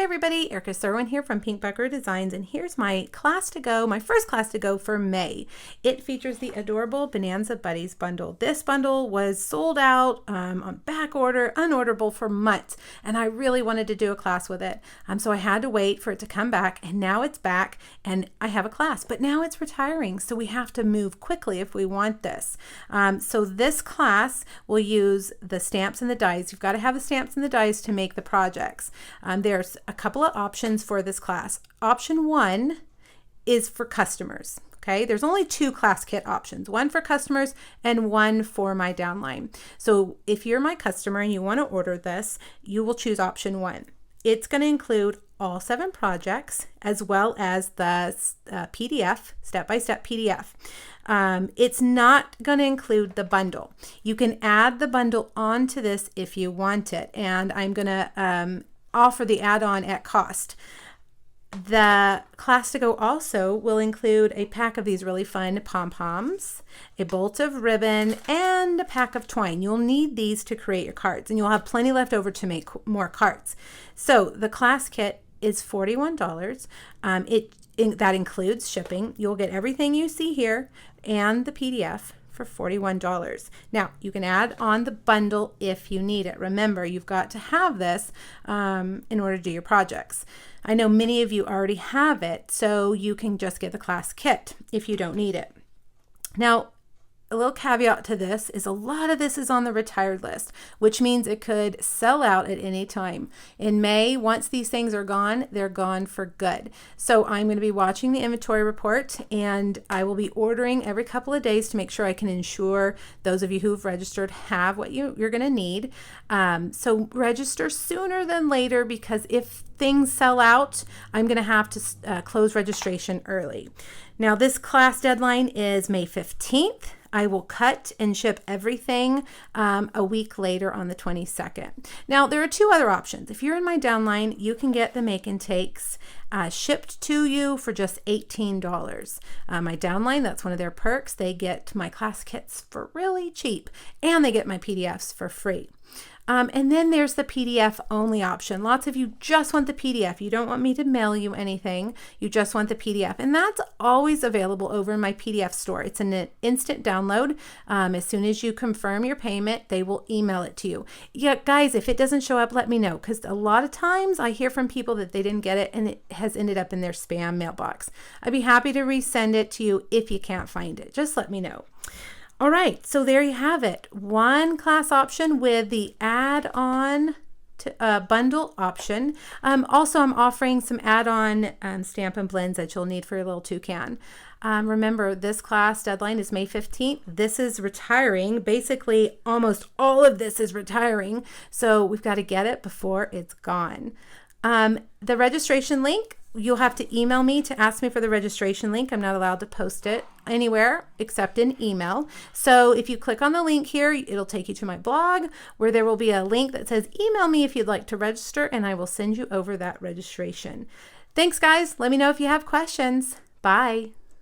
Hey everybody, Erica Serwin here from Pink Buckaroo Designs, and here's my class to go, my first class to go for May. It features the adorable Bonanza Buddies bundle. This bundle was sold out on back order, unorderable for months, and I really wanted to do a class with it. So I had to wait for it to come back, and now it's back, and I have a class, but now it's retiring, so we have to move quickly if we want this. So this class will use the stamps and the dies. You've got to have the stamps and the dies to make the projects. There's a couple of options for this class. Option 1 is for customers. Okay, there's only 2 class kit options, one for customers and one for my downline. So if you're my customer and you want to order this, you will choose option 1. It's going to include all 7 projects as well as the PDF, step-by-step PDF. It's not going to include the bundle. You can add the bundle onto this if you want it, and I'm going to offer the add-on at cost. The class to go also will include a pack of these really fun pom-poms, a bolt of ribbon, and a pack of twine. You'll need these to create your cards, and you'll have plenty left over to make more cards. So the class kit is $41. That includes shipping. You'll get everything you see here and the PDF for $41. Now, you can add on the bundle if you need it. Remember, you've got to have this in order to do your projects. I know many of you already have it, so you can just get the class kit if you don't need it. Now, a little caveat to this is a lot of this is on the retired list, which means it could sell out at any time. In May, once these things are gone, they're gone for good. So I'm going to be watching the inventory report, and I will be ordering every couple of days to make sure I can ensure those of you who've registered have what you're going to need. So register sooner than later, because if things sell out, I'm going to have to close registration early. Now, this class deadline is May 15th. I will cut and ship everything a week later on the 22nd. Now, there are 2 other options. If you're in my downline, you can get the make and takes shipped to you for just $18. My downline, that's one of their perks. They get my class kits for really cheap, and they get my PDFs for free. And then there's the PDF only option. Lots of you just want the PDF. You don't want me to mail you anything. You just want the PDF. And that's always available over in my PDF store. It's an instant download. As soon as you confirm your payment, they will email it to you. Yeah, guys, if it doesn't show up, let me know, because a lot of times I hear from people that they didn't get it and it has ended up in their spam mailbox. I'd be happy to resend it to you if you can't find it. Just let me know. All right, so there you have it. One class option with the add-on bundle option. Also, I'm offering some add-on stamp and blends that you'll need for your little toucan. Remember, this class deadline is May 15th. This is retiring. Basically, almost all of this is retiring, so we've got to get it before it's gone. The registration link, you'll have to email me to ask me for the registration link. I'm not allowed to post it anywhere except in email. So if you click on the link here, it'll take you to my blog, where there will be a link that says email me if you'd like to register, and I will send you over that registration. Thanks, guys. Let me know if you have questions. Bye.